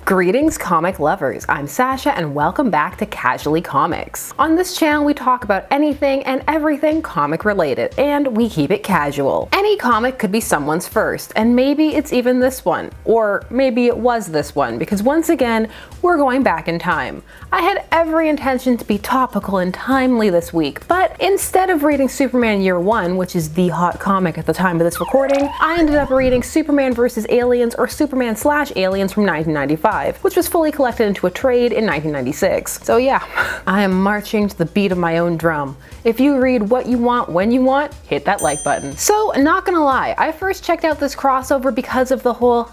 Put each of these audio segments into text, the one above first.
Greetings comic lovers, I'm Sasha and welcome back to Casually Comics. On this channel we talk about anything and everything comic related, and we keep it casual. Any comic could be someone's first, and maybe it's even this one, or maybe it was this one, because once again, we're going back in time. I had every intention to be topical and timely this week, but instead of reading Superman Year 1, which is the hot comic at the time of this recording, I ended up reading Superman vs. Aliens or Superman/Aliens from 1995. Which was fully collected into a trade in 1996. So yeah, I am marching to the beat of my own drum. If you read what you want when you want, hit that like button. So not gonna lie, I first checked out this crossover because of the whole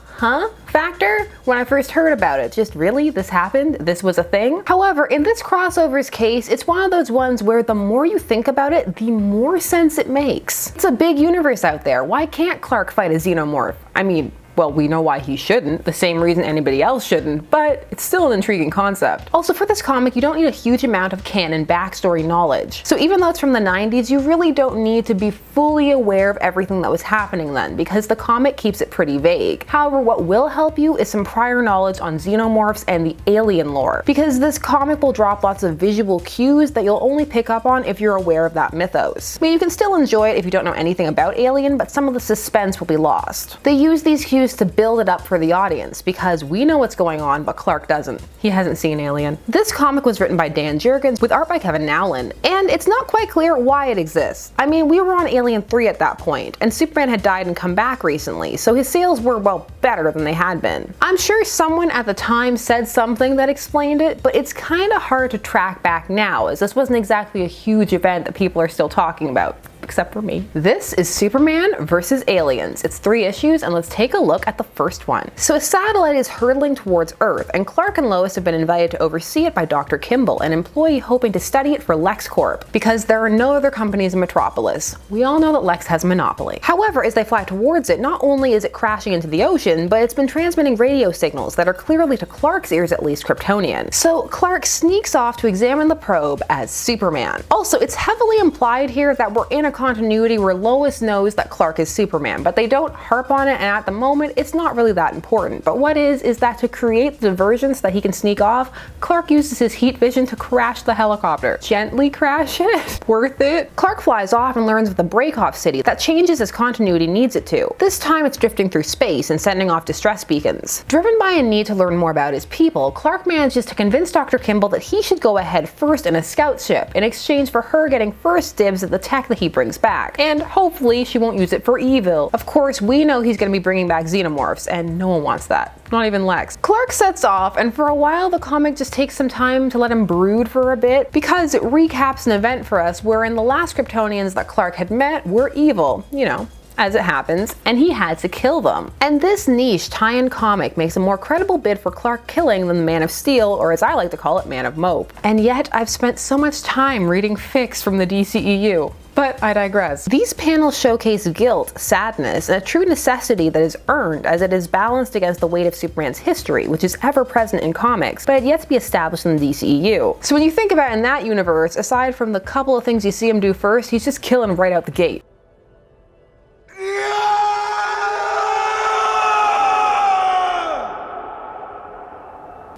factor when I first heard about it. Just really? This happened? This was a thing? However, in this crossover's case, it's one of those ones where the more you think about it, the more sense it makes. It's a big universe out there. Why can't Clark fight a Xenomorph? I mean, well, we know why he shouldn't, the same reason anybody else shouldn't, but it's still an intriguing concept. Also, for this comic, you don't need a huge amount of canon backstory knowledge. So even though it's from the 90s, you really don't need to be fully aware of everything that was happening then, because the comic keeps it pretty vague. However, what will help you is some prior knowledge on Xenomorphs and the alien lore, because this comic will drop lots of visual cues that you'll only pick up on if you're aware of that mythos. I mean, you can still enjoy it if you don't know anything about Alien, but some of the suspense will be lost. They use these cues to build it up for the audience, because we know what's going on, but Clark doesn't. He hasn't seen Alien. This comic was written by Dan Jurgens with art by Kevin Nowlan, and it's not quite clear why it exists. I mean, we were on Alien 3 at that point, and Superman had died and come back recently, so his sales were, well, better than they had been. I'm sure someone at the time said something that explained it, but it's kinda hard to track back now, as this wasn't exactly a huge event that people are still talking about. Except for me. This is Superman vs. Aliens. It's 3 issues, and let's take a look at the first one. So a satellite is hurtling towards Earth, and Clark and Lois have been invited to oversee it by Dr. Kimball, an employee hoping to study it for LexCorp, because there are no other companies in Metropolis. We all know that Lex has a monopoly. However, as they fly towards it, not only is it crashing into the ocean, but it's been transmitting radio signals that are clearly, to Clark's ears at least, Kryptonian. So Clark sneaks off to examine the probe as Superman. Also, it's heavily implied here that we're in a continuity where Lois knows that Clark is Superman, but they don't harp on it, and at the moment it's not really that important. But what is that to create the diversion so that he can sneak off, Clark uses his heat vision to crash the helicopter. Gently crash it? Worth it? Clark flies off and learns of the break-off city that changes as continuity needs it to. This time it's drifting through space and sending off distress beacons. Driven by a need to learn more about his people, Clark manages to convince Dr. Kimball that he should go ahead first in a scout ship, in exchange for her getting first dibs at the tech that he brings back, and hopefully she won't use it for evil. Of course, we know he's going to be bringing back Xenomorphs, and no one wants that. Not even Lex. Clark sets off, and for a while the comic just takes some time to let him brood for a bit, because it recaps an event for us wherein the last Kryptonians that Clark had met were evil, you know, as it happens, and he had to kill them. And this niche tie-in comic makes a more credible bid for Clark killing than the Man of Steel, or as I like to call it, Man of Mope. And yet I've spent so much time reading fics from the DCEU. But I digress. These panels showcase guilt, sadness, and a true necessity that is earned as it is balanced against the weight of Superman's history, which is ever present in comics, but had yet to be established in the DCEU. So when you think about it in that universe, aside from the couple of things you see him do first, he's just killing right out the gate.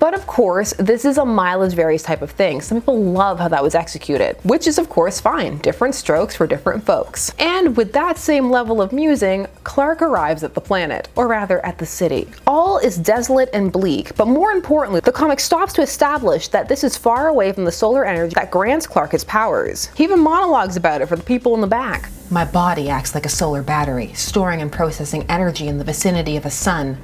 But of course, this is a mileage varies type of thing. Some people love how that was executed, which is of course fine. Different strokes for different folks. And with that same level of musing, Clark arrives at the planet, or rather at the city. All is desolate and bleak, but more importantly, the comic stops to establish that this is far away from the solar energy that grants Clark his powers. He even monologues about it for the people in the back. My body acts like a solar battery, storing and processing energy in the vicinity of a sun.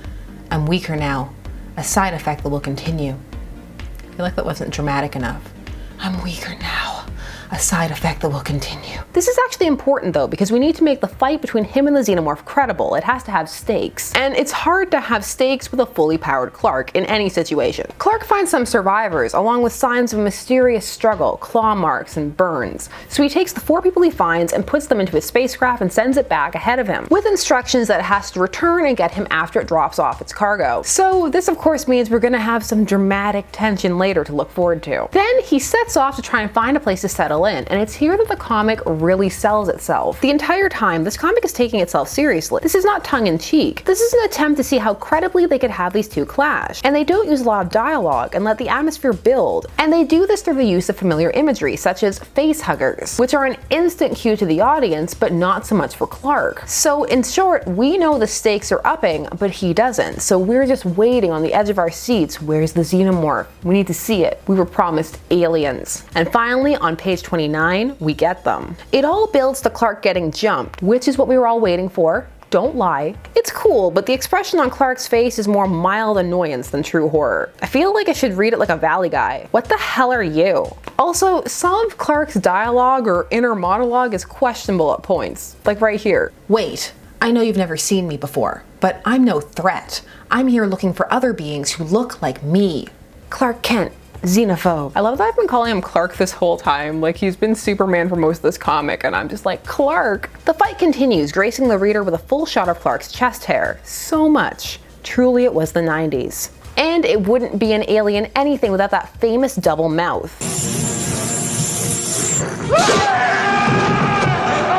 I'm weaker now. A side effect that will continue. I feel like that wasn't dramatic enough. I'm weaker now. A side effect that will continue. This is actually important though, because we need to make the fight between him and the Xenomorph credible. It has to have stakes. And it's hard to have stakes with a fully powered Clark in any situation. Clark finds some survivors, along with signs of a mysterious struggle, claw marks, and burns. So he takes the 4 people he finds and puts them into his spacecraft and sends it back ahead of him, with instructions that it has to return and get him after it drops off its cargo. So this of course means we're gonna have some dramatic tension later to look forward to. Then he sets off to try and find a place to settle fill in, and it's here that the comic really sells itself. The entire time, this comic is taking itself seriously. This is not tongue-in-cheek. This is an attempt to see how credibly they could have these two clash, and they don't use a lot of dialogue and let the atmosphere build. And they do this through the use of familiar imagery, such as face huggers, which are an instant cue to the audience, but not so much for Clark. So in short, we know the stakes are upping, but he doesn't. So we're just waiting on the edge of our seats. Where's the Xenomorph? We need to see it. We were promised aliens. And finally, on page 29, we get them. It all builds to Clark getting jumped, which is what we were all waiting for. Don't lie. It's cool, but the expression on Clark's face is more mild annoyance than true horror. I feel like I should read it like a Valley guy. What the hell are you? Also, some of Clark's dialogue or inner monologue is questionable at points, like right here. Wait, I know you've never seen me before, but I'm no threat. I'm here looking for other beings who look like me. Clark Kent, xenophobe. I love that I've been calling him Clark this whole time. Like, he's been Superman for most of this comic, and I'm just like, Clark. The fight continues, gracing the reader with a full shot of Clark's chest hair. So much. Truly, it was the 90s. And it wouldn't be an alien anything without that famous double mouth.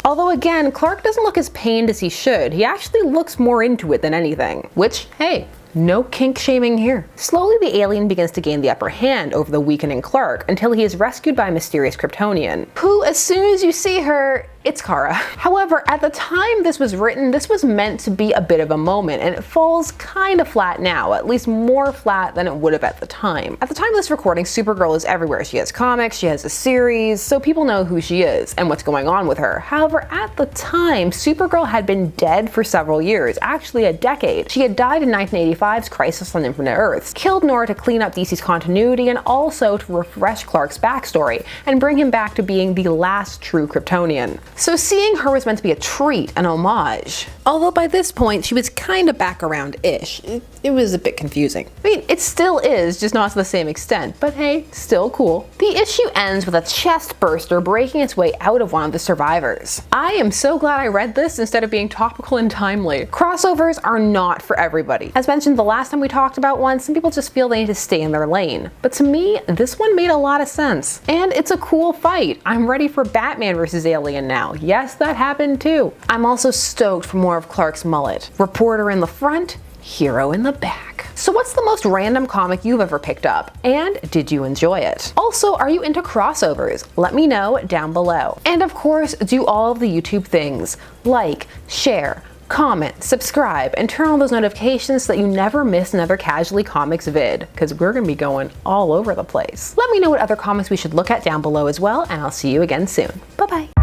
Although again, Clark doesn't look as pained as he should. He actually looks more into it than anything. Which, hey, no kink shaming here. Slowly, the alien begins to gain the upper hand over the weakening Clark until he is rescued by a mysterious Kryptonian, who, as soon as you see her, it's Kara. However, at the time this was written, this was meant to be a bit of a moment, and it falls kind of flat now, at least more flat than it would have at the time. At the time of this recording, Supergirl is everywhere. She has comics, she has a series, so people know who she is and what's going on with her. However, at the time, Supergirl had been dead for several years, actually a decade. She had died in 1985's Crisis on Infinite Earths, killed Nora to clean up DC's continuity and also to refresh Clark's backstory and bring him back to being the last true Kryptonian. So seeing her was meant to be a treat, an homage. Although by this point, she was kind of back around-ish. It was a bit confusing. I mean, it still is, just not to the same extent, but hey, still cool. The issue ends with a chest burster breaking its way out of one of the survivors. I am so glad I read this instead of being topical and timely. Crossovers are not for everybody. As mentioned the last time we talked about one, some people just feel they need to stay in their lane. But to me, this one made a lot of sense. And it's a cool fight. I'm ready for Batman vs. Alien now. Yes, that happened too. I'm also stoked for more of Clark's mullet. Reporter in the front, hero in the back. So what's the most random comic you've ever picked up? And did you enjoy it? Also, are you into crossovers? Let me know down below. And of course, do all of the YouTube things. Like, share, comment, subscribe, and turn on those notifications so that you never miss another Casually Comics vid, because we're gonna be going all over the place. Let me know what other comics we should look at down below as well, and I'll see you again soon. Bye-bye.